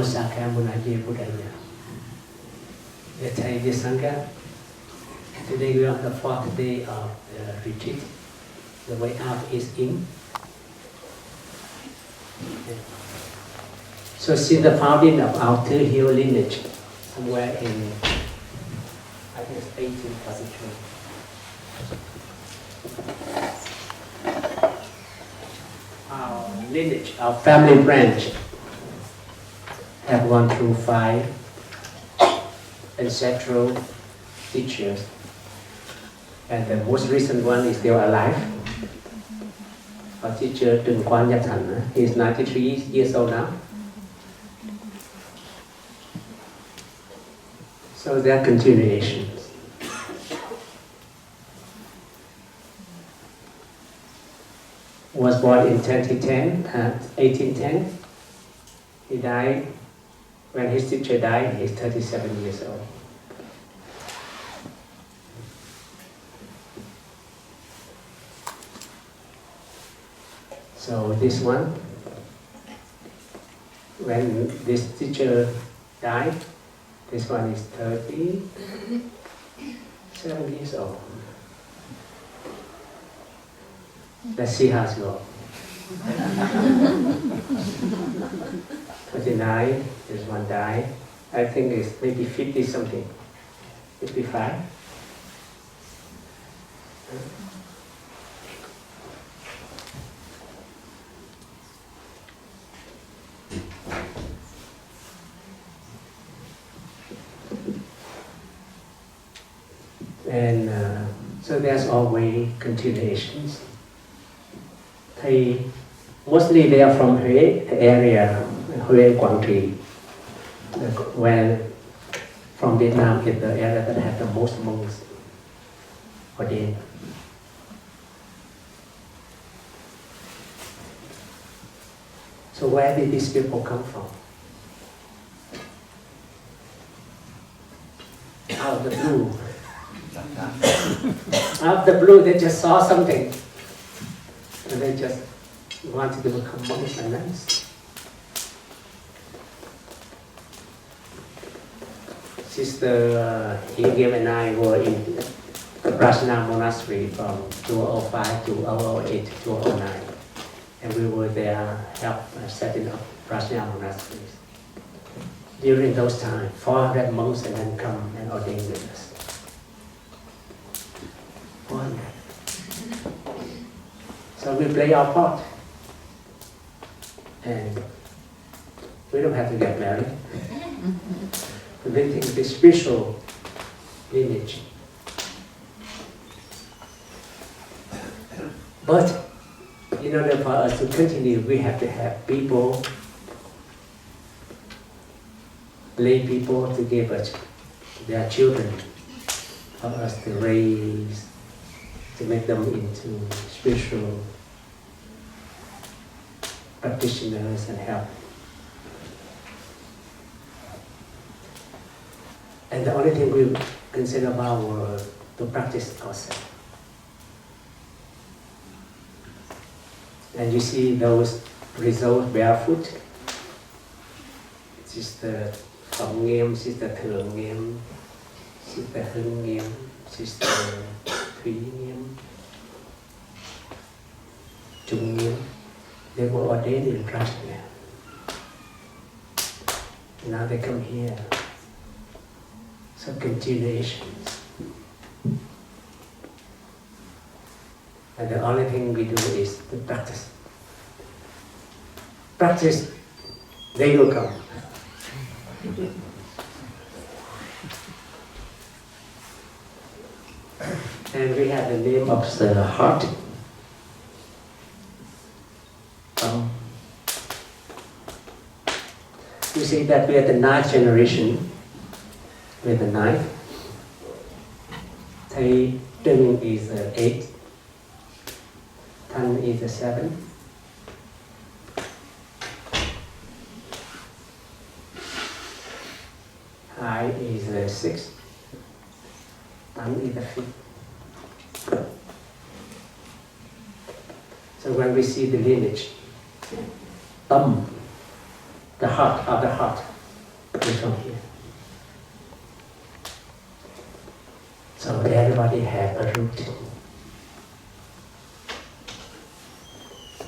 Saka Munaje Buddhaya. The Thai Sangha. Today we are on the 4th day of the retreat. The way out is in. Okay. So since the founding of our third hill lineage, somewhere in, I think it's 1842. Our lineage, our family branch, have gone through 5 ancestral teachers, and the most recent one is still alive. Our teacher Trần Quang Nhật Thành, he is 93 years old now. So there are continuations. Was born in 1810. He died, when his teacher died, he's 37 years old. So this one, when this teacher died, this one is 37 years old. Let's see how it goes. 29, this one died. I think it's maybe 50 something, 55. And so there's always continuations. Mostly they are from Hue, the area, Hue, Quảng Trị, where from Vietnam is the area that has the most monks ordained. So where did these people come from? Out of the blue. Out of the blue, they just saw something, and they just wanted to become monks and nuns. Sister Hegel and I were in the Prajna Monastery from 2005 to 2008 to 2009, and we were there help setting up Prajna monasteries. During those times, 400 monks and then come and ordain with us. 400. So we play our part, and we don't have to get married. We think the spiritual lineage. But in order for us to continue, we have to have people, lay people to give us their children for us to raise, to make them into spiritual practitioners and help. And the only thing we consider about was to practice ourselves. And you see those results barefoot. Sister Khâm Nghiêm, Sister Thường Nghiêm, Sister Hưng Nghiêm, Sister Thúy Nghiêm, Trung Nghiêm. They were ordained in Prajna. Now they come here. So continuations. And the only thing we do is to practice. Practice, they will come. And we have the name of the heart. You see that we are the 9th generation. We're the 9th. Thầy Trân is the 8th. Thanh is the 7th. Hai is the 6th. Tan is the 5th. So when we see the lineage, the heart of the heart, is from here. So everybody have a root.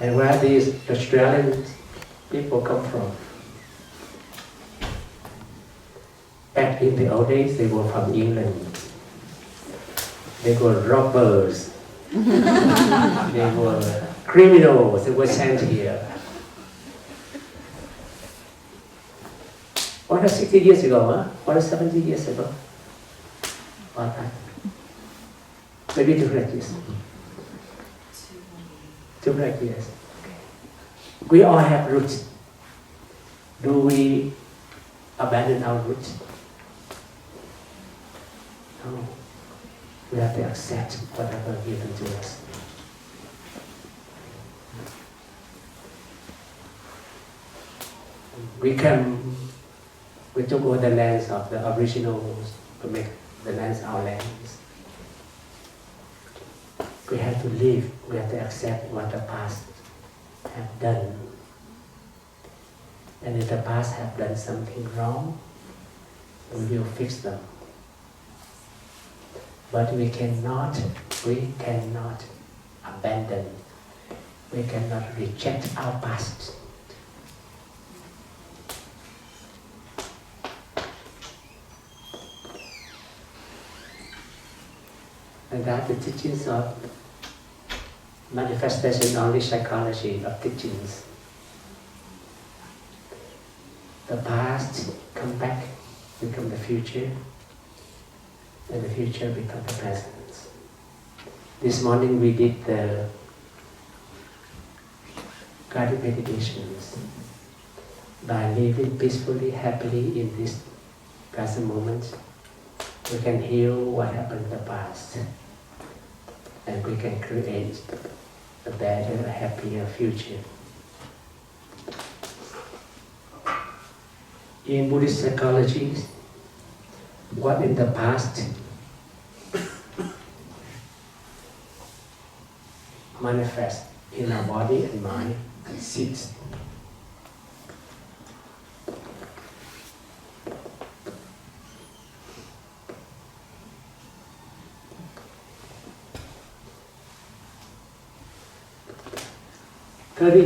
And where these Australian people come from? Back in the old days, they were from England. They were robbers. They were criminals. They were sent here. 160 years ago, huh? 170 years ago. What time? Maybe 200 years. 200 years. Okay. We all have roots. Do we abandon our roots? No. We have to accept whatever given to us. We took over the lands of the Aboriginals to make the lands our lands. We have to live, we have to accept what the past have done. And if the past have done something wrong, we will fix them. But we cannot abandon, we cannot reject our past. And that's the teachings of manifestation only psychology of teachings. The past come back, become the future, and the future become the present. This morning we did the guided meditations. By living peacefully, happily in this present moment, we can heal what happened in the past. And we can create a better, happier future. In Buddhist psychology, what in the past manifests in our body and mind and sits.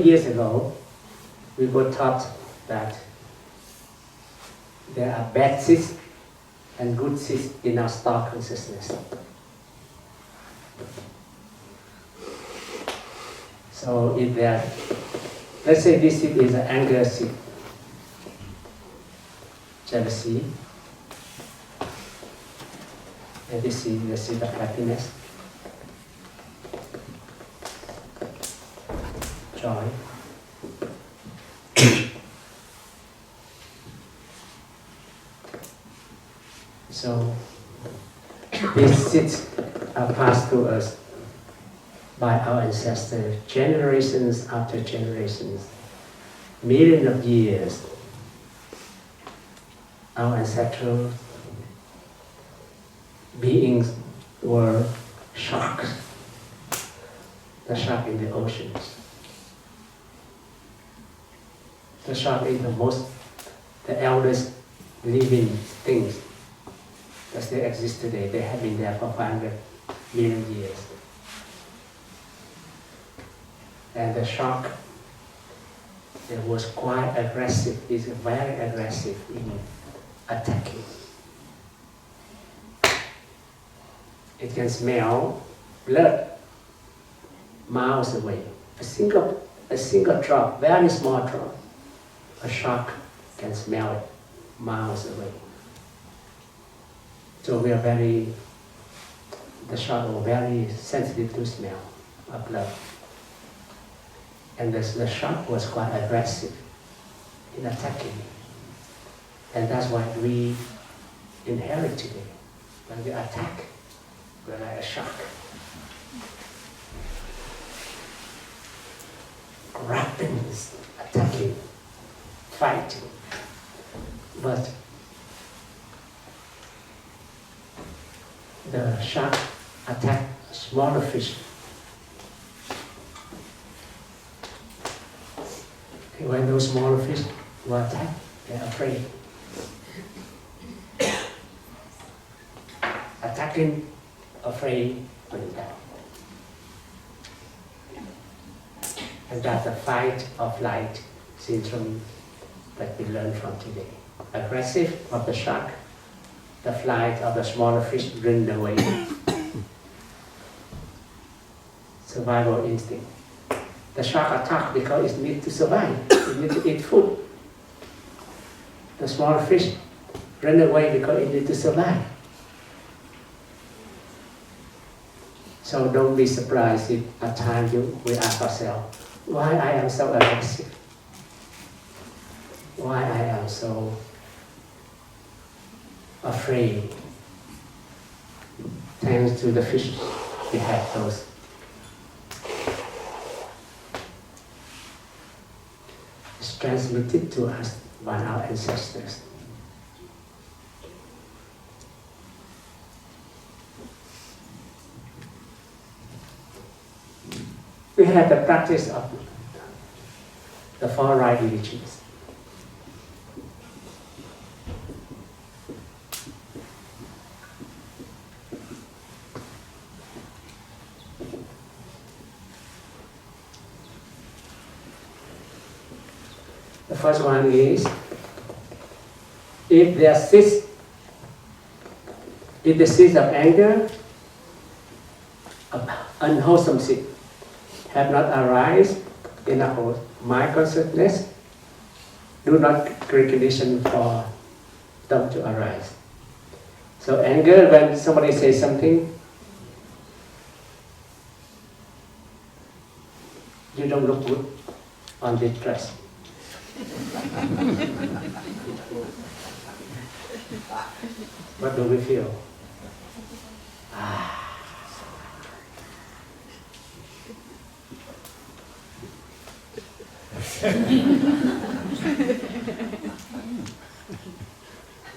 Years ago, we were taught that there are bad seeds and good seeds in our star consciousness. So if there, let's say this seed is an anger seed, jealousy, and this is the seed of happiness, joy. So these seeds are passed to us by our ancestors, generations after generations, millions of years. Our ancestral beings were sharks, the shark in the oceans. The shark is the eldest living things that still exist today. They have been there for 500 million years. And the shark, it was quite aggressive, is very aggressive in attacking. It can smell blood miles away. A single drop, very small drop, a shark can smell it miles away. So the shark are very sensitive to smell of blood. And the shark was quite aggressive in attacking. And that's why we inherit today. When we attack, we're like a shark. Rattles, attacking, fighting. But the shark attacked smaller fish. When those smaller fish were attacked, they're afraid. attacking, afraid, going down. And that's the fight of light syndrome that we learn from today. Aggressive of the shark, the flight of the smaller fish run away. Survival instinct. The shark attacks because it needs to survive. It needs to eat food. The smaller fish run away because it needs to survive. So don't be surprised if at times we ask ourselves, why I am so aggressive? Why I am so afraid? Thanks to the fish, we have those. It's transmitted to us by our ancestors. We have the practice of the four right religions. The first one is, if the seeds of anger, of unwholesome seed, have not arisen in our mind consciousness, do not create condition for them to arise. So anger, when somebody says something, you don't look good on this dress. What do we feel?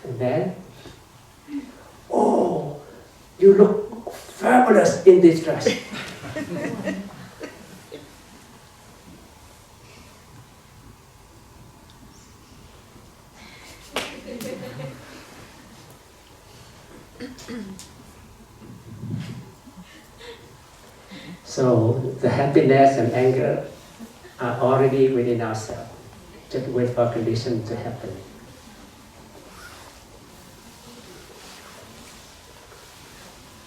And then, oh, you look fabulous in this dress. So the happiness and anger are already within ourselves. Just wait for conditions to happen.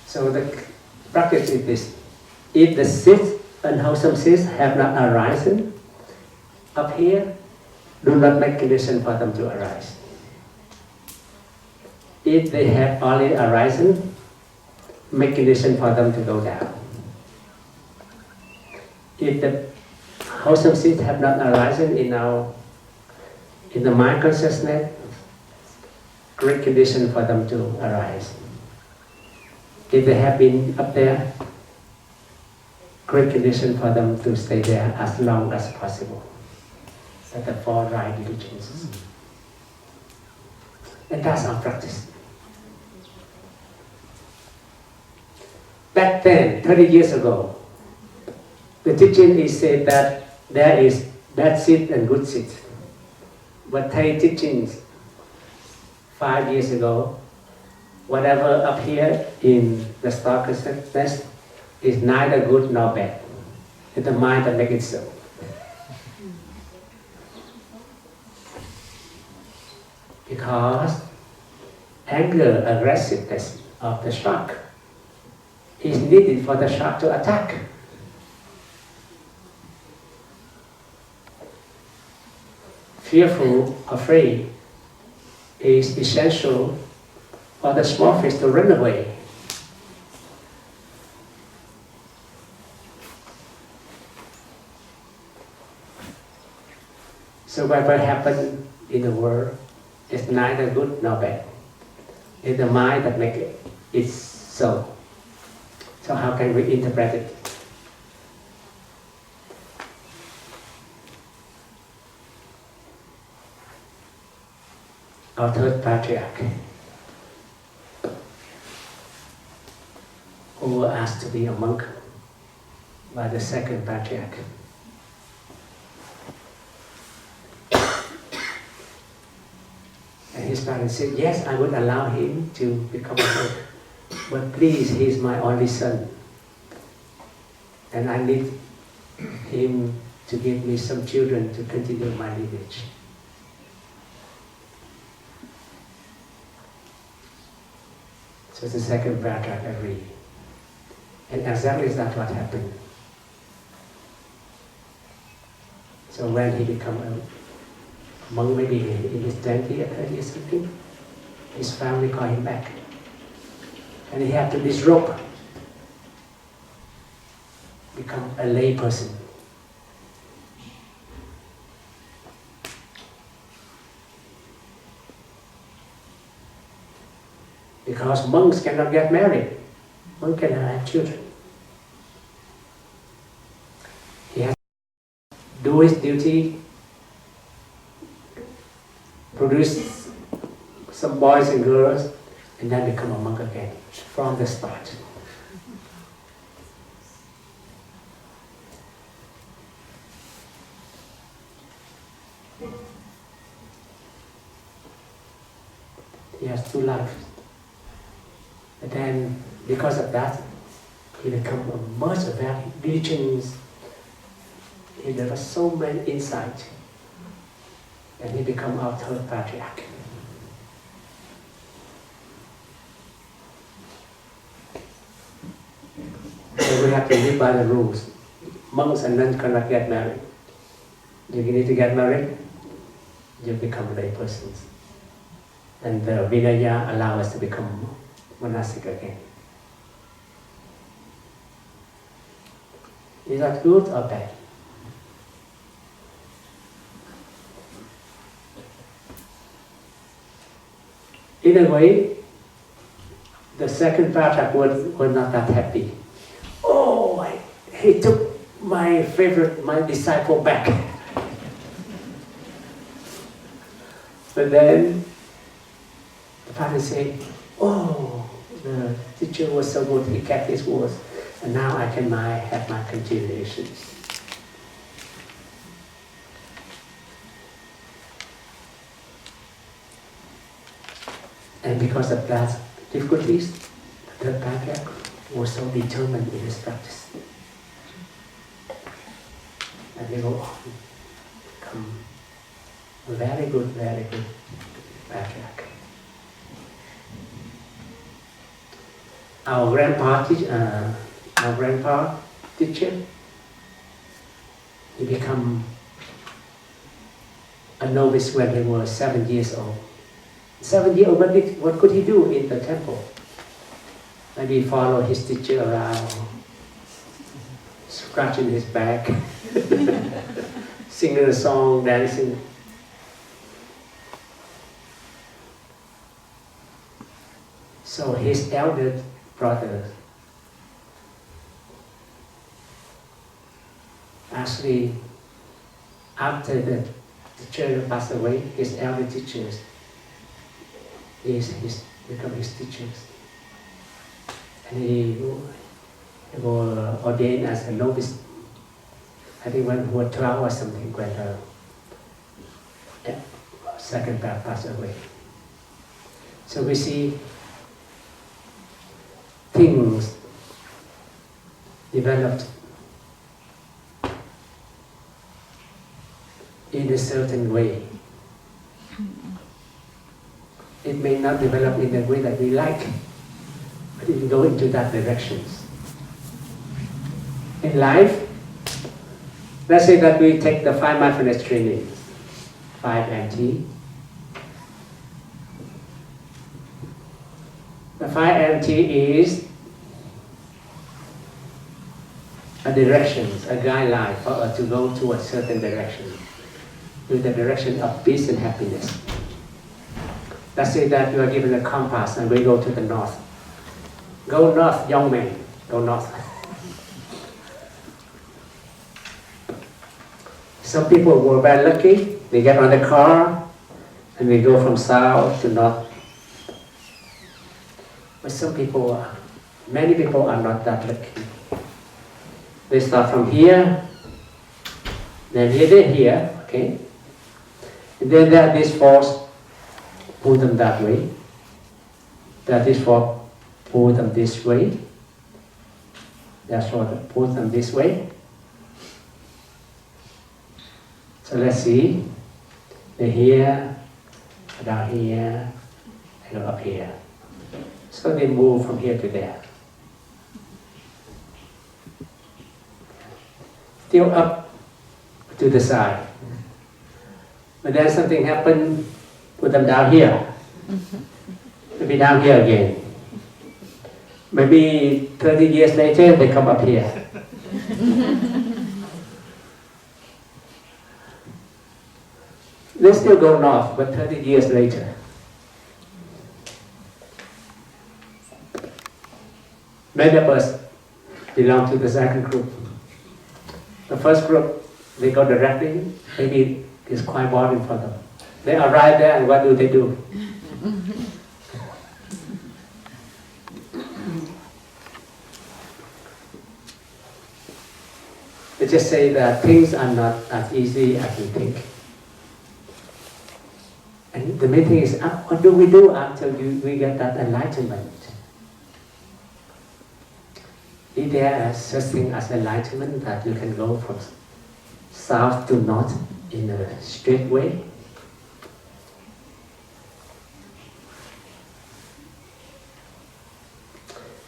So the practice is this. If the seeds, unwholesome seeds, have not arisen up here, do not make condition for them to arise. If they have already arisen, make condition for them to go down. If the wholesome seeds have not arisen in the mind consciousness, great condition for them to arise. If they have been up there, great condition for them to stay there as long as possible. That's the four right religions. And that's our practice. Back then, 30 years ago, the teaching is said that there is bad seed and good seed. But Thai teachings 5 years ago, whatever up here in the star consciousness is neither good nor bad. It's the mind that makes it so. Because anger, aggressiveness of the shark is needed for the shark to attack. Fearful, afraid is essential for the small fish to run away. So whatever happens in the world is neither good nor bad. It's the mind that makes it so. So how can we interpret it? Our third patriarch, who was asked to be a monk by the second patriarch. And his parents said, yes, I would allow him to become a monk, but please, he's my only son. And I need him to give me some children to continue my lineage. So the second patriarch agreed. And exactly that's what happened. So when he became a monk, maybe in his 20 or 30 or something, his family called him back. And he had to disrobe, become a lay person. Because monks cannot get married. Monks cannot have children. He has to do his duty, produce some boys and girls, and then become a monk again, from the start. He has two lives. And then, because of that, he became a much very diligent. He developed so many insights, and he became our third patriarch. So we have to live by the rules. Monks and nuns cannot get married. If you need to get married, you become lay persons. And the Vinaya allow us to become monastic again. Is that good or bad? In a way, the second patriarch was not that happy. Oh, he took my disciple back. But then the father said, oh, the teacher was so good, he kept his words, and now I can have my continuation. And because of that difficulties, the patriarch was so determined in his practice. And they go on, become a very good patriarch. Our grandpa teacher, he became a novice when he was 7 years old. 7 years old, what could he do in the temple? Maybe follow his teacher around, scratching his back, singing a song, dancing. So his elder brother actually, after the teacher passed away, his elder teachers become his teachers. And he was ordained as a novice. I think when he was 12 or something, when the second patriarch passed away. So we see things developed in a certain way. It may not develop in the way that we like, but it will go into that direction. In life, let's say that we take the 5 mindfulness trainings, 5 MT. The 5 MT is a direction, a guideline for us to go to a certain direction, to the direction of peace and happiness. Let's say that you are given a compass and we go to the north. Go north, young man, go north. Some people were very lucky, they get on the car and we go from south to north. But many people are not that lucky. They start from here, then here, okay? And then there are these pull them that way. That is for pull them this way. That's for pull them this way. So let's see. They're here, down here, and up here. So they move from here to there. Still up to the side. But then something happened, put them down here. Maybe down here again. Maybe 30 years later, they come up here. They still go north, but 30 years later. Many of us belong to the second group. The first group, they go directly, maybe it's quite boring for them. They arrive there and what do? They just say that things are not as easy as we think. And the main thing is, what do we do after we get that enlightenment? Is there such thing as enlightenment that you can go from south to north in a straight way?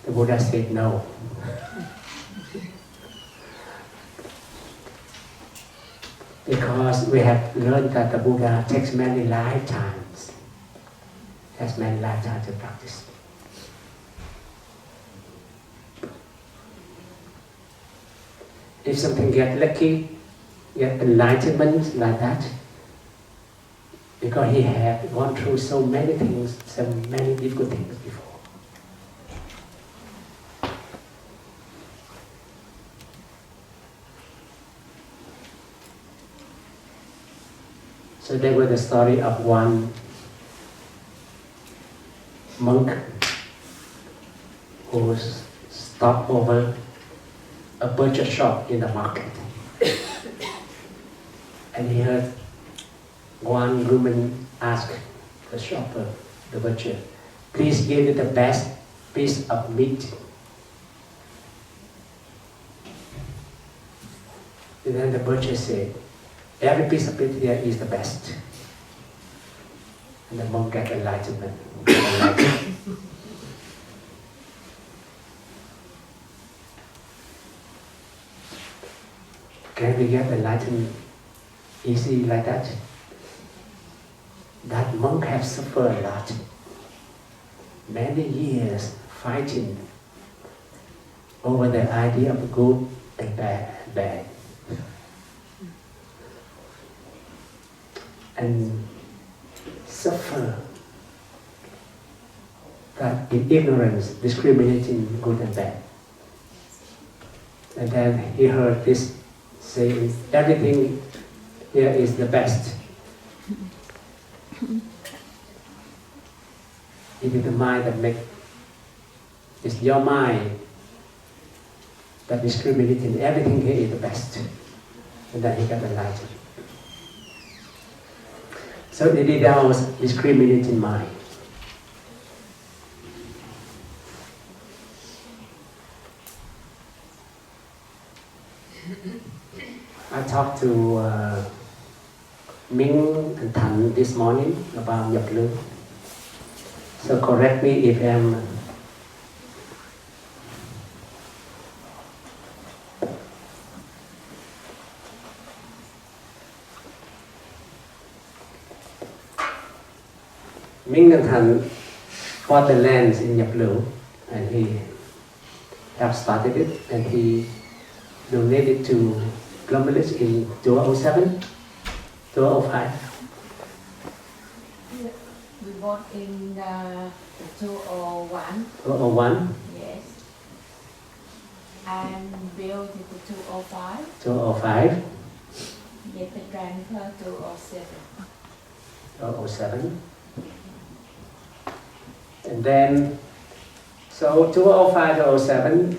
The Buddha said no. Because we have learned that the Buddha takes many lifetimes, has many lifetimes to practice. If something get lucky, get enlightenment like that, because he had gone through so many things, so many difficult things before. So there was the story of one monk who stopped over a butcher shop in the market. And he heard one woman ask the shopper, the butcher, please give me the best piece of meat. And then the butcher said, every piece of meat here is the best. And the monk got enlightenment. Can we get enlightenment easy like that? That monk has suffered a lot. Many years fighting over the idea of good and bad. And suffer that in ignorance, discriminating good and bad. And then he heard this saying, everything here is the best. It is the mind that makes, it's your mind that discriminating, everything here is the best. And then he got enlightened. So it was discriminating mind. I talked to Ming and Tan this morning about nhập lưu. So correct me if I'm Ming and Tan bought the lands in Nhập Lưu, and he have started it, and he donated to Plum Village in 2007, 2005. We bought in 2001. 2001. Yes. And built in 2005. 2005. Get the transfer 2007. 2007. And then, so 2005 to 2007,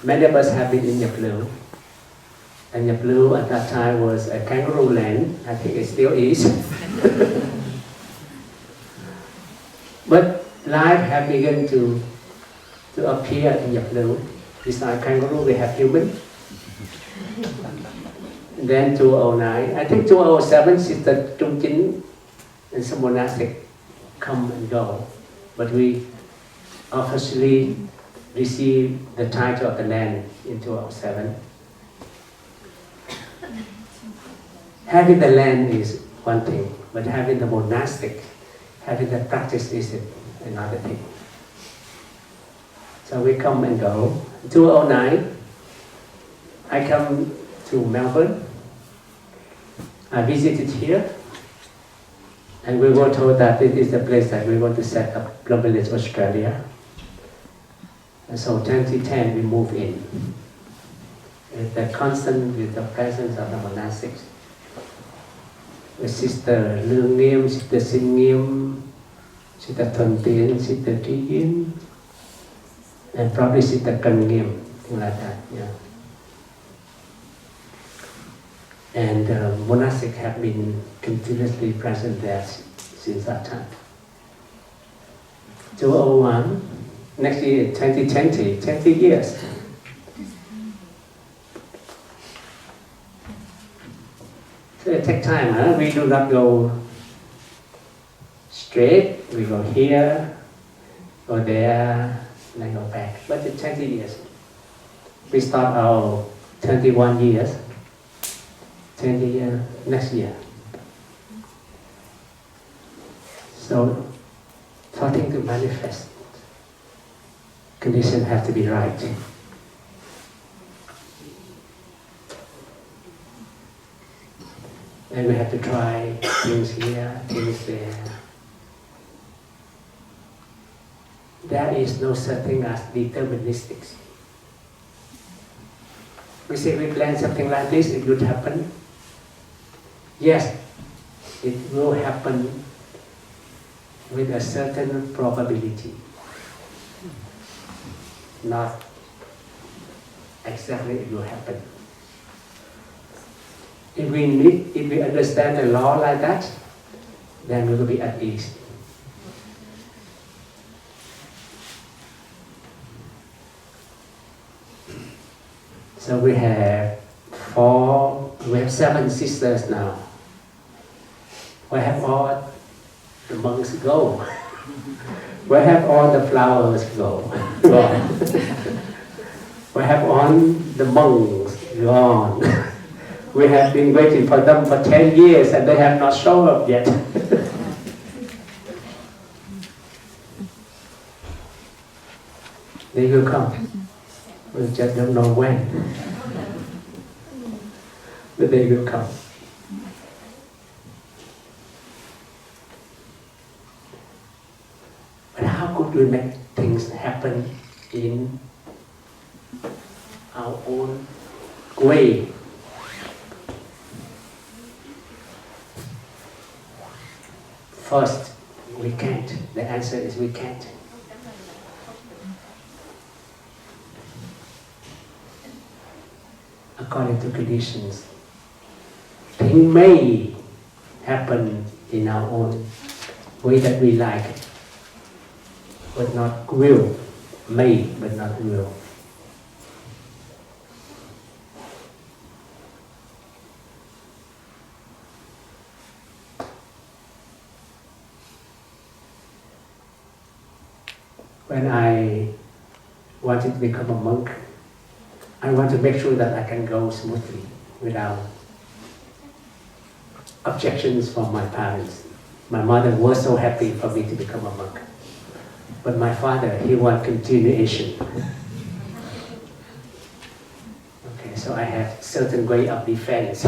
many of us have been in Nhập Lưu. And Nhập Lưu at that time was a kangaroo land. I think it still is. But life have begun to appear in your blue. Beside kangaroo, we have human. Then 2009, I think 2007, Sister Trung Chính and some monastic come and go. But we officially received the title of the land in 2007. Having the land is one thing, but having the monastic, having the practice is another thing. So we come and go. 2009, I come to Melbourne. I visited here, and we were told that it is the place that we want to set up Plum Village, Australia. And so 2010 we moved in. With the presence of the monastics. With Sister Lương Nghiêm, Sister Sinh Nghiêm, Sister Thuần Tiến, Sister Trí Yên, and probably Sister Cần Nghiêm, things like that, yeah. And monastics have been continuously present there since that time. 2001, next year 2020, 20 years. So it takes time, huh? We do not go straight, we go here, go there, and then go back. But it's 20 years. We start our 21 years, 20 years next year. So, for things to manifest, conditions have to be right. And we have to try things here, things there. There is no such thing as deterministics. We say we plan something like this, it would happen. Yes, it will happen with a certain probability. Not exactly it will happen. If we understand the law like that, then we will be at ease. So we have 7 sisters now. Where have all the monks go? Where have all the flowers gone? Where have all the monks gone? We have been waiting for them for 10 years and they have not shown up yet. They will come. We just don't know when. But they will come. But how could we make things happen in our own way? First, we can't. The answer is we can't. According to conditions, things may happen in our own way that we like, but not will. May, but not will. When I wanted to become a monk, I want to make sure that I can go smoothly without objections from my parents. My mother was so happy for me to become a monk. But my father, he wants continuation. Okay, so I have certain way of defense.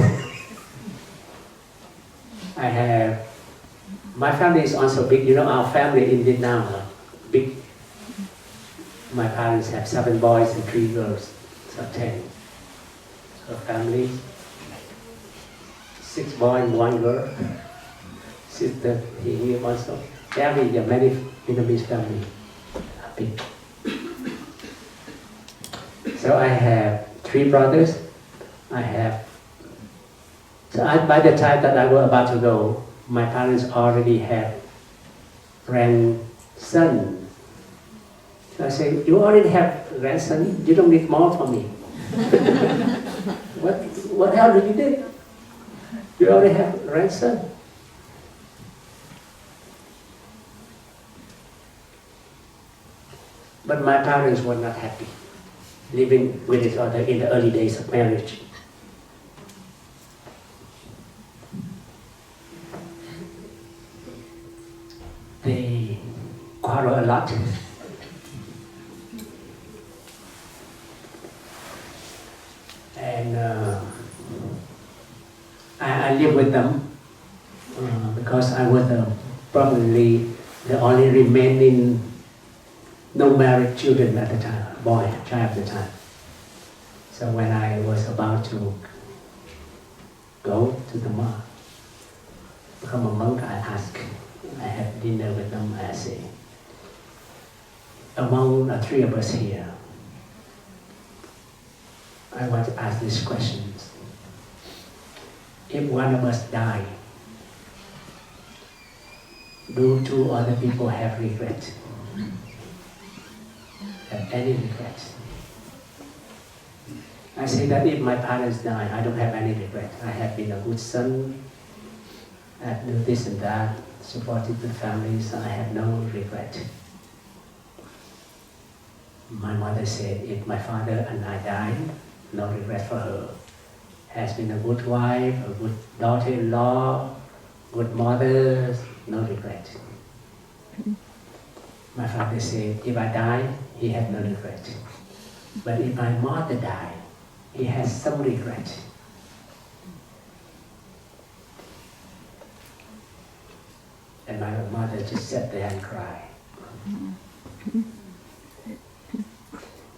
My family is also big. You know, our family in Vietnam are big. My parents have 7 boys and 3 girls, so 10. So family, 6 boys and 1 girl. Sister here also. There are many Vietnamese family, big. So I have 3 brothers. By the time that I was about to go, my parents already had ran son. I say, you already have a grandson, you don't need more from me. What hell did you do? You already have a grandson. But my parents were not happy living with each other in the early days of marriage. They quarrel a lot. And I live with them because I was probably the only remaining no married children at the time, child at the time. So when I was about to go to the monk, become a monk, I asked, I had dinner with them, I say, among the three of us here, I want to ask these questions. If one of us die, do two other people have regret? Have any regret? I say that if my parents die, I don't have any regret. I have been a good son, I have done this and that, supported the families, I have no regret. My mother said, if my father and I die, no regret for her. Has been a good wife, a good daughter-in-law, good mother, no regret. My father said, if I die, he has no regret. But if my mother died, he has some regret. And my mother just sat there and cried.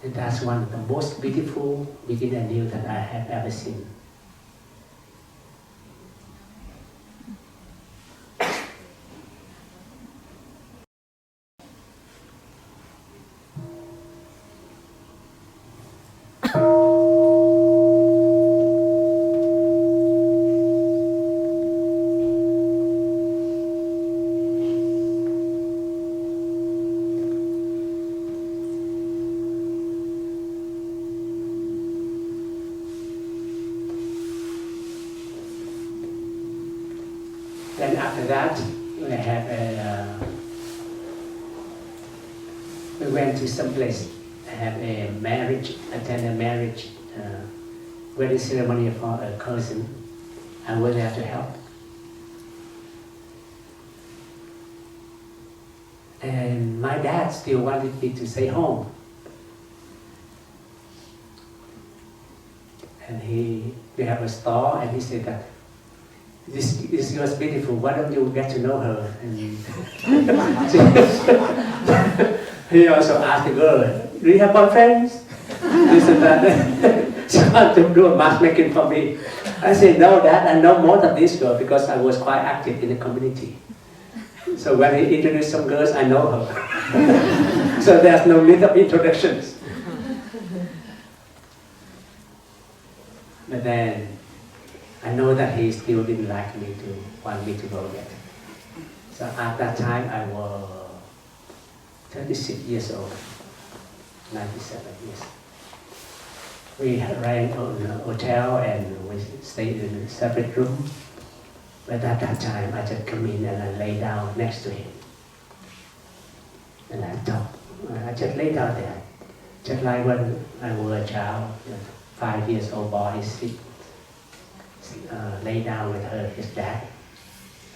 And that's one of the most beautiful beginning new that I have ever seen. Then after that, we went to some place, have a marriage, attend a marriage wedding ceremony for a cousin. I was there to help. And my dad still wanted me to stay home. And we have a store, and he said that this was beautiful, why don't you get to know her? And he also asked the girl, do you have boyfriends? This and that. She wanted to do a matchmaking for me. I said, no, Dad, I know more than this girl because I was quite active in the community. So when he introduced some girls, I know her. So there's no need of introductions. But then, I know that he still didn't like me to want me to go yet. So at that time I was 36 years old, 97 years. We ran on a hotel and we stayed in a separate room. But at that time I just come in and I lay down next to him. And I talked. I just lay down there. Just like when I was a child, 5 years old boy, lay down with his dad.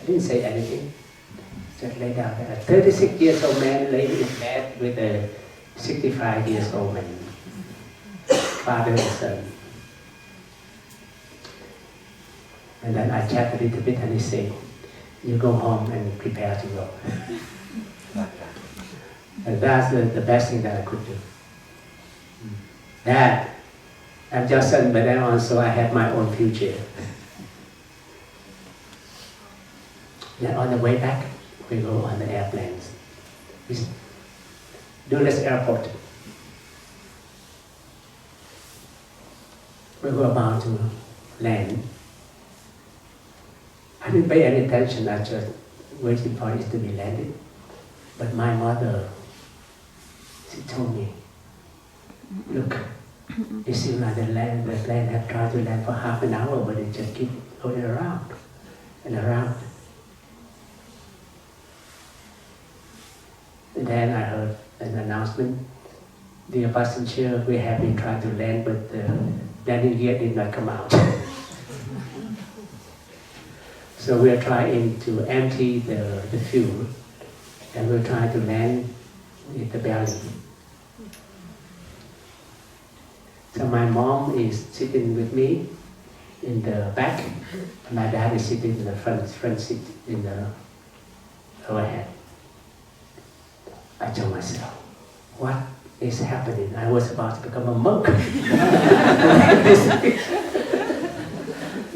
I didn't say anything, just lay down there. A 36 years old man lay in bed with a 65 years old man, father and son. And then I chat a little bit and he said, you go home and prepare to go. And that's the best thing that I could do. Dad, I'm just son, but then also I have my own future. Then on the way back, we go on the airplanes. Dulles Airport. We were about to land. I didn't pay any attention, I just waiting for it to be landed. But my mother, she told me, look, it seems like the plane had tried to land for half an hour, but it just keep going around and around. And then I heard an announcement, dear passenger, we have been trying to land, but the landing gear did not come out. So we are trying to empty the fuel, and we're trying to land with the belly. So my mom is sitting with me in the back, and my dad is sitting in the front seat in the overhead. I told myself, what is happening? I was about to become a monk.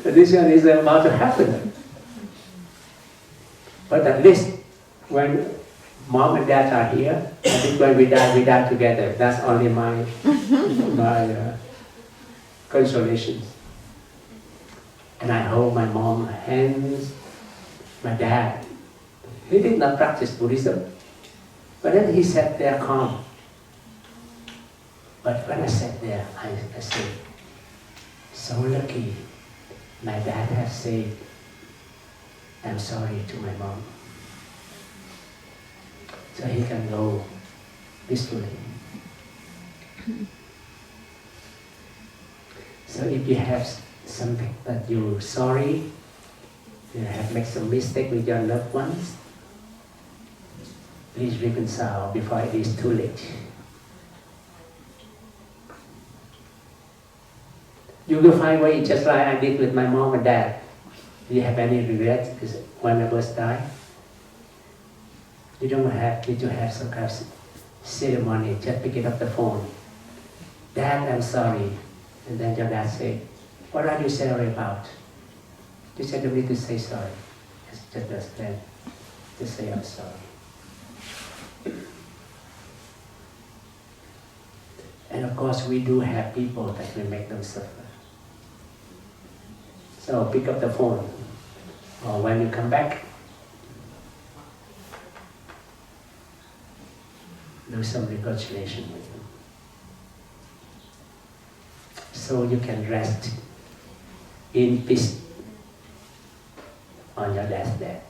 This one is about to happen. But at least when mom and dad are here, I think when we die together. That's only my consolation. And I hold my mom's hands. My dad, he did not practice Buddhism, but then he sat there calm. But when I sat there, I said, so lucky my dad has said, I'm sorry to my mom. So he can go peacefully. So if you have something that you're sorry, you have made some mistake with your loved ones, please reconcile before it is too late. You will find way just like I did with my mom and dad. Do you have any regrets because one of us died? You don't have to have some kind of ceremony, just pick it up the phone. Dad, I'm sorry. And then your dad say, what are you sorry about? You said you need to say sorry. Just explain. Just say I'm sorry. And of course we do have people that will make them suffer. So pick up the phone, or when you come back, do some reconciliation with them. So you can rest in peace on your last day.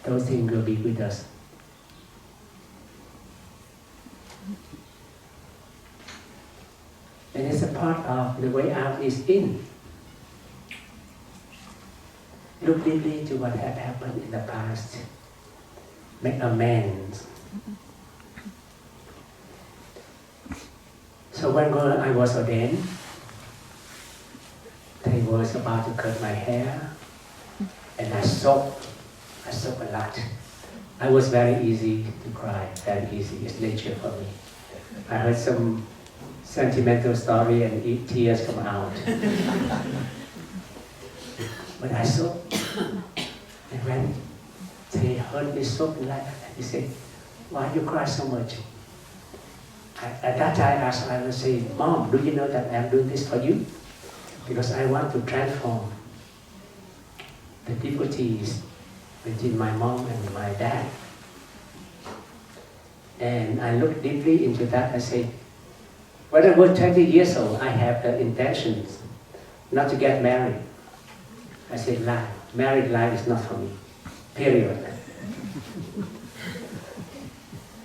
Those things will be with us. And it's a part of the way out is in. Look deeply to what had happened in the past. Make amends. So when I was ordained, they was about to cut my hair, and I sobbed a lot. I was very easy to cry, very easy. It's nature for me. I heard some sentimental story and tears come out. But I sobbed, and when they heard me sobbing like that, they said, why you cry so much? At that time I was saying, Mom, do you know that I'm doing this for you? Because I want to transform the devotees between my mom and my dad. And I looked deeply into that. I said, when I was 20 years old, I have the intentions not to get married. I said, married life is not for me, period.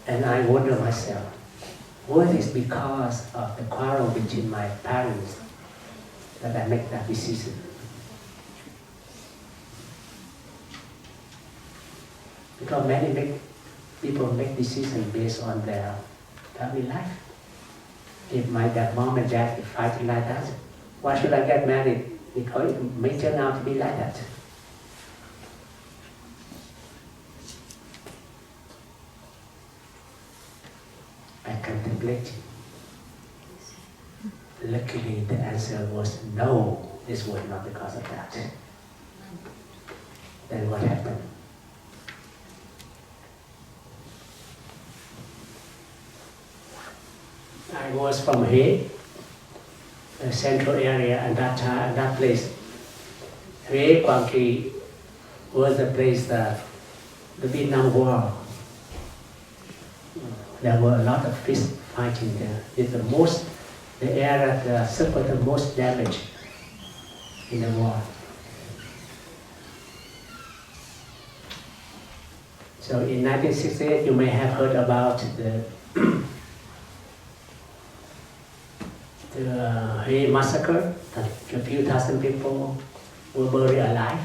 And I wonder myself, was it because of the quarrel between my parents that I make that decision? Because many people make decisions based on their family life. If my mom and dad is fighting like that, why should I get married? Because it may turn out to be like that. I contemplated. Luckily, the answer was no, this was not because of that. Then what happened? I was from Hue, the central area, and that place. Hue, Quang Tri was the place that the Vietnam War. There were a lot of fist fighting there. It's the area that suffered the most damage in the war. So in 1968, you may have heard about the Hue massacre. That a few thousand people were buried alive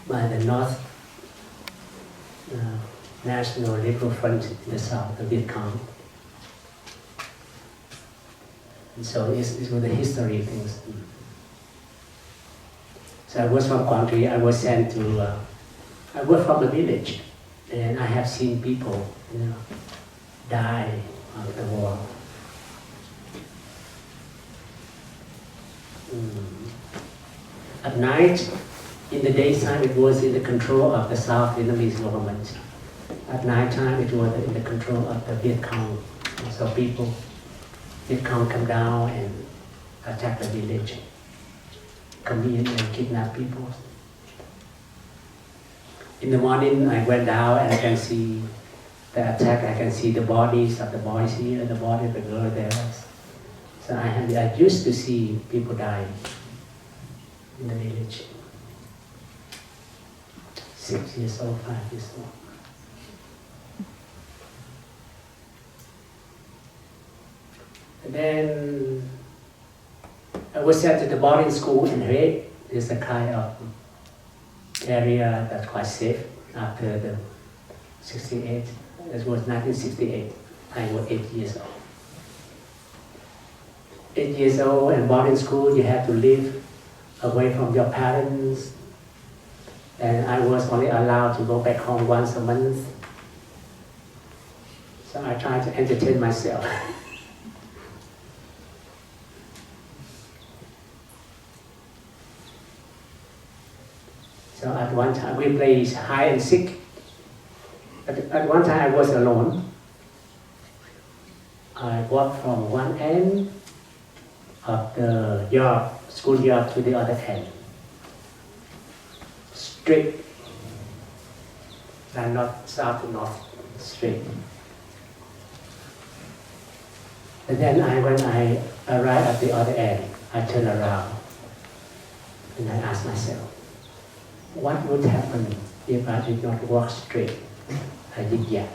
by the North National Liberal Front in the South, the Viet Cong. And so it's with the history things. So I was from Quang Tri. I was sent to. I was from a village, and I have seen people, die of the war. At night, in the daytime, it was in the control of the South Vietnamese government. At night time, it was in the control of the Viet Cong. And so Viet Cong come down and attack the village, come in and kidnap people. In the morning, I went down and I can see the attack. I can see the bodies of the boys here, the body of the girl there. So I used to see people dying in the village. 6 years old, 5 years old. And then I was sent to the boarding school in Hue. It's a kind of area that's quite safe after the 68. It was 1968. I was 8 years old. 8 years old and boarding school, you have to live away from your parents. And I was only allowed to go back home once a month. So I tried to entertain myself. So at one time we played hide and seek. At one time I was alone. I walked from one end of the yard, schoolyard, to the other end. Straight, and not south to north, straight. And then when I arrived at the other end, I turned around and I asked myself, what would happen if I did not walk straight? I zigzag.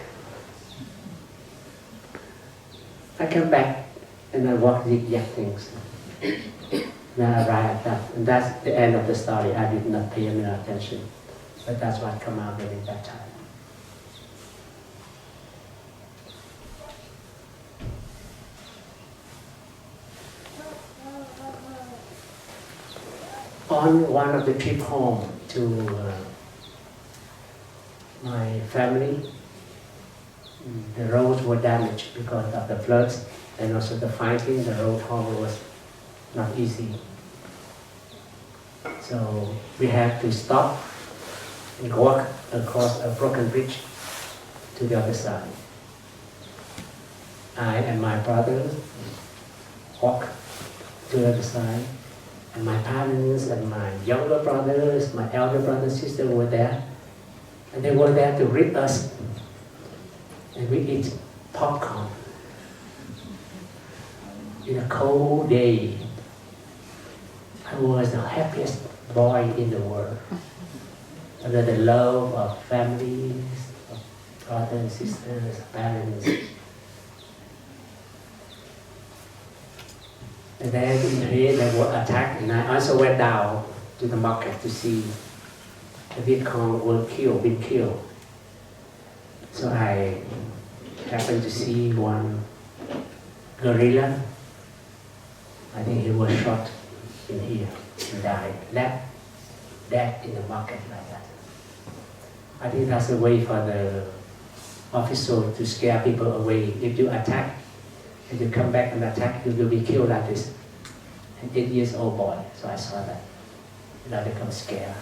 I came back and I walked zigzag things. And I arrived at that. And that's the end of the story. I did not pay any attention. But that's what came out during that time. On one of the trip home to my family, the roads were damaged because of the floods and also the fighting. The road home was not easy. So we had to stop and walk across a broken bridge to the other side. I and my brother walked to the other side. And my parents and my younger brothers, my elder brother and sister were there. And they were there to greet us. And we eat popcorn. In a cold day, I was the happiest boy in the world. Under the love of families, of brothers and sisters, parents. And then in Hue they were attacked, and I also went down to the market to see the Viet Cong were been killed. So I happened to see one guerrilla. I think he was shot in here and died, left dead in the market like that. I think that's a way for the officer to scare people away. If you attack, if you come back and attack, you will be killed like this. An 8 years old boy, so I saw that. And I become scared.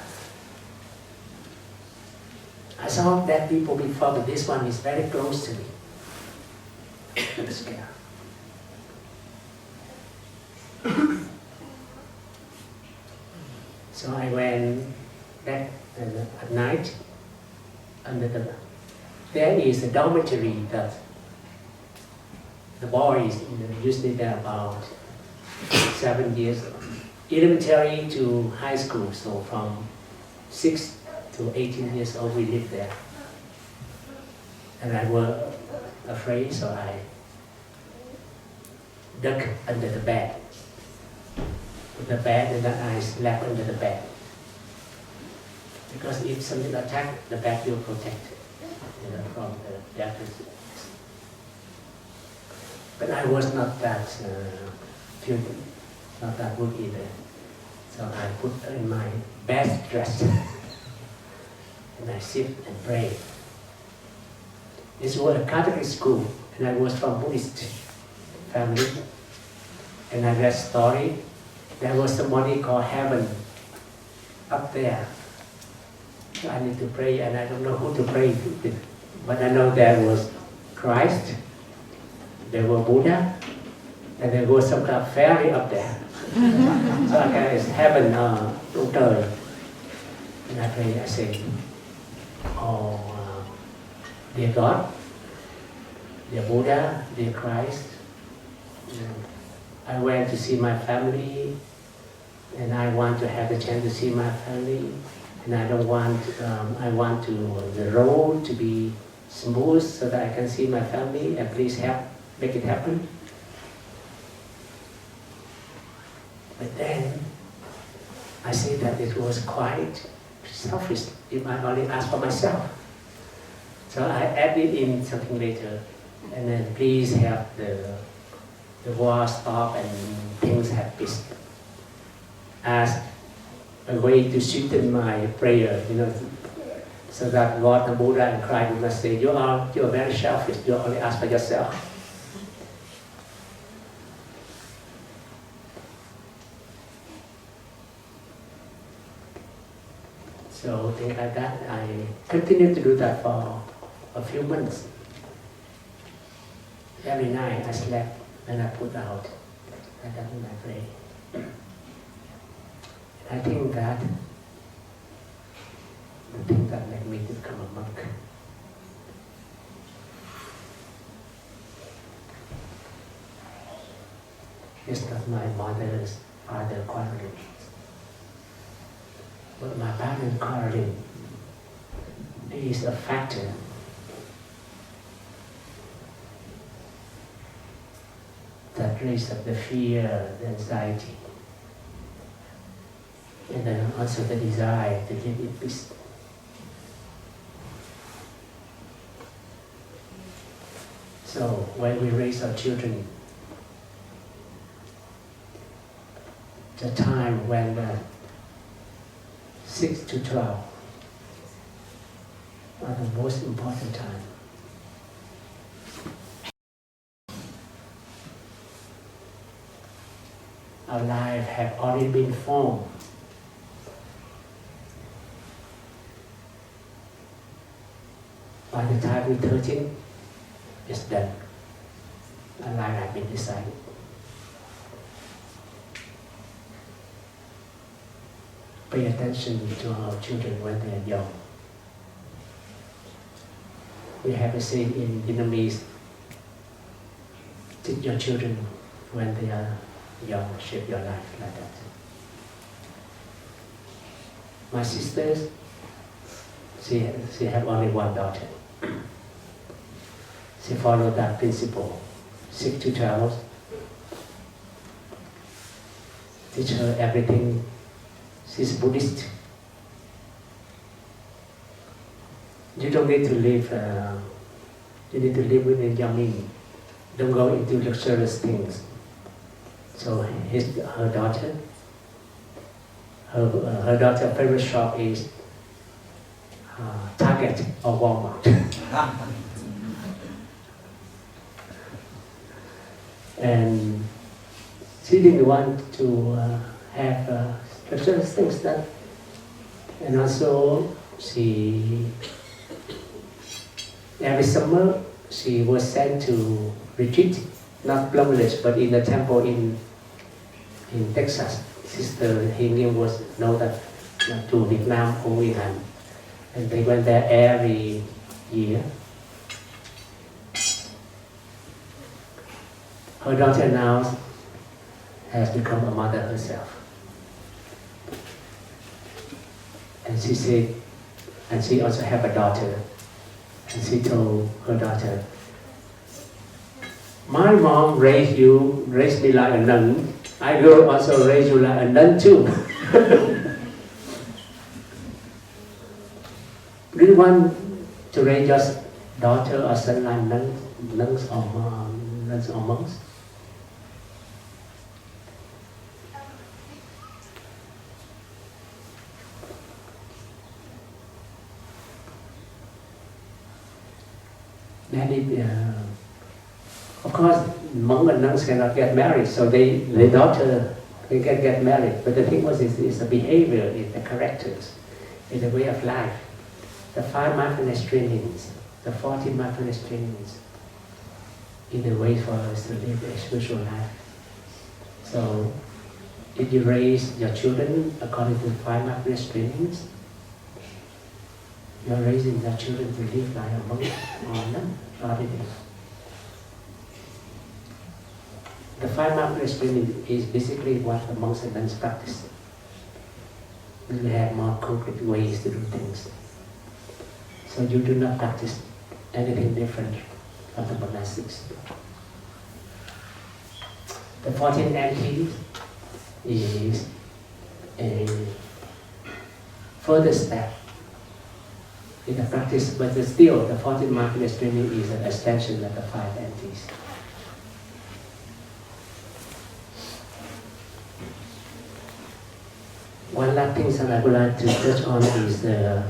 I saw that people before, but this one is very close to me. I'm scared. So I went back at night there is a dormitory that the boys, usually they're about 7 years, elementary to high school, so from 6 to 18 years old we live there. And I was afraid, so I ducked under the bed. The bed, and then I slept under the bed. Because if something attacks, the bed will protect from the darkness. But I was not that prudent, not that good either. So I put in my best dress and I sit and pray. This was a Catholic school, and I was from Buddhist family. And I read story. There was somebody called heaven up there. So I need to pray, and I don't know who to pray with. But I know there was Christ, there was Buddha, and there was some kind of fairy up there. So I guess it's heaven, ông trời. And I pray, I say, oh, dear God, dear Buddha, dear Christ, I went to see my family, and I want to have the chance to see my family, and I don't want, I want the road to be smooth so that I can see my family, and please help, make it happen. But then, I say that it was quite selfish if I only asked for myself. So I added in something later, and then please help the war stop and things have peace. As a way to sweeten my prayer, so that God and Buddha and Christ will not say, you're very selfish, you only ask for yourself. So things like that, I continued to do that for a few months. Every night I slept and I put out like that in my prayer. I think that the thing that made me become a monk. It's not my mother's father quarreling, but my parents quarreling is a factor that raises up the fear, the anxiety, and then also the desire to live in peace. So when we raise our children, the time when 6 to 12 are the most important time. Our life have already been formed. By the time we're 13, it's done. Our life has been decided. Pay attention to our children when they are young. We have a saying in Vietnamese, teach your children when they are young, shape your life like that. My sisters, she have only one daughter. She followed that principle, 6 to 12. Teach her everything. She's Buddhist. You don't need to live, you need to live within your means. Don't go into luxurious things. So her daughter, her daughter's favorite shop is Target or Walmart. And she didn't want to have luxurious things that, and also she, every summer she was sent to retreat, not Plum Village, but in a temple in Texas. Sister Hình was know that to Việt Nam only and And they went there every year. Her daughter now has become a mother herself. And she said, and she also have a daughter. And she told her daughter, my mom raised me like a nun. I will also raise you like a nun too. Do you want to raise your daughter or son like nuns or monks? Of course, monks and nuns cannot get married, so their daughter they can get married. But the thing was, it's the behavior, it's the characters, it's the way of life. The 5 mindfulness trainings, the 14 mindfulness trainings, is the way for us to live a spiritual life. So, if you raise your children according to the 5 mindfulness trainings, you're raising your children to live like a monk or a nun, ordinary. The 5 mindfulness training is basically what the monks and nuns practice. We have more concrete ways to do things. So you do not practice anything different from the monastics. The 14 entities is a further step in the practice, but still the 14 mindfulness training is an extension of the 5 entities. One last thing that I would like to touch on is the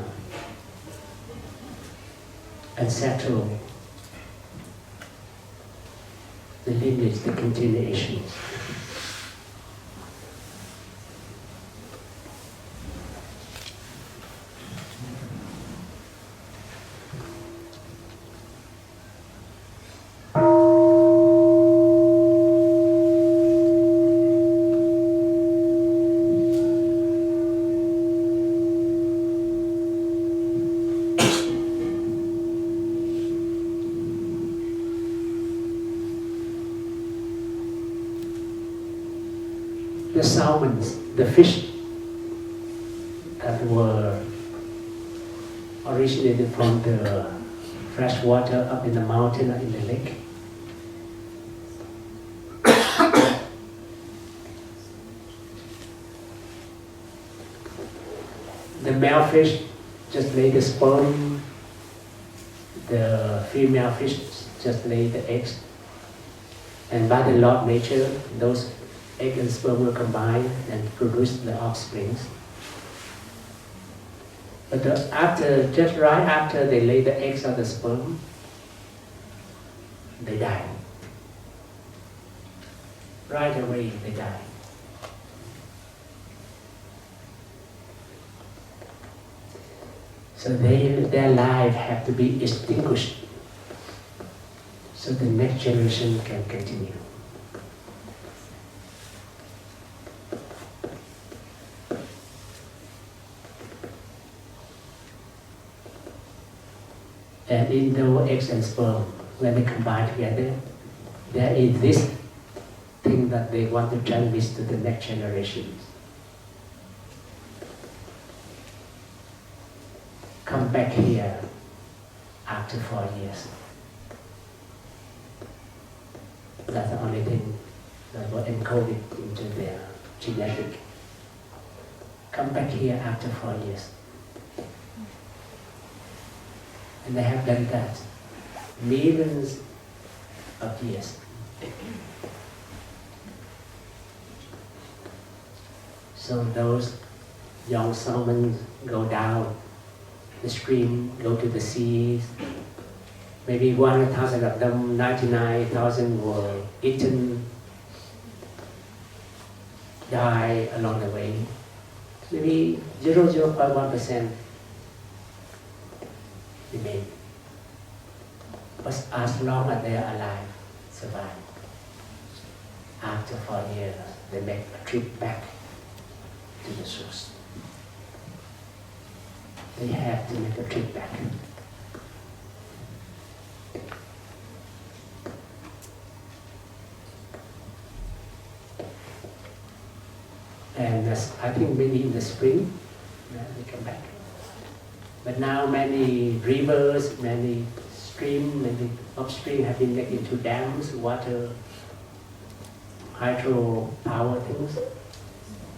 ancestral, the lineage, the continuations. The salmons, the fish that were originated from the fresh water up in the mountain or in the lake. The male fish just lay the sperm, the female fish just lay the eggs, and by the law of nature, those egg and sperm will combine and produce the offspring. But just right after they lay the eggs or the sperm, they die. Right away, they die. So their life have to be extinguished so the next generation can continue. And in the eggs and sperm, when they combine together, there is this thing that they want to transmit to the next generations. Come back here after 4 years. That's the only thing that was encoded into their genetic. Come back here after 4 years. And they have done that millions of years. So those young salmon go down the stream, go to the seas. Maybe 1,000 of them, 99,000 were eaten, die along the way. Maybe 0.1% remain. But as long as they are alive, survive. After 4 years, they make a trip back to the source. they have to make a trip back. And I think maybe in the spring, they come back. But now many rivers, many streams, many upstream have been made into dams, water, hydro power things.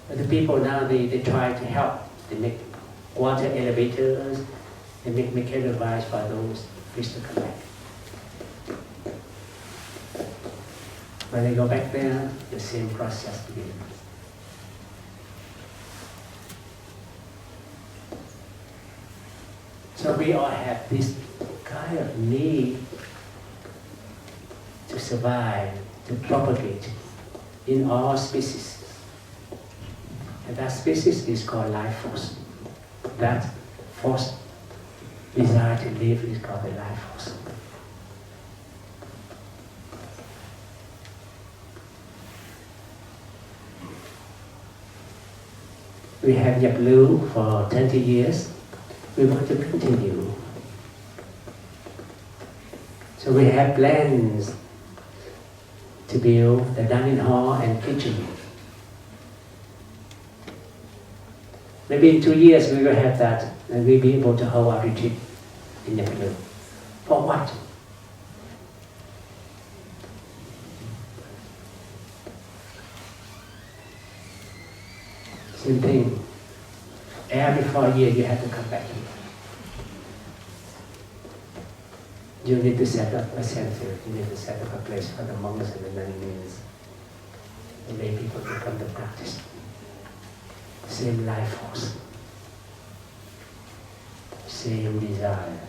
But the people now, they try to help. They make water elevators, they make mechanical device for those fish to come back. When they go back there, the same process begins. So we all have this kind of need to survive, to propagate in all species. And that species is called life force. That force, desire to live, is called the life force. We have Yaplu for 20 years. We want to continue. So we have plans to build the dining hall and kitchen. Maybe in 2 years we will have that and we'll be able to hold our retreat in Yaplu. For what? Same thing. Every 4 years you have to come back here. You need to set up a center, you need to set up a place for the monks and the nuns, the lay people to come to practice. Same life force, same desire.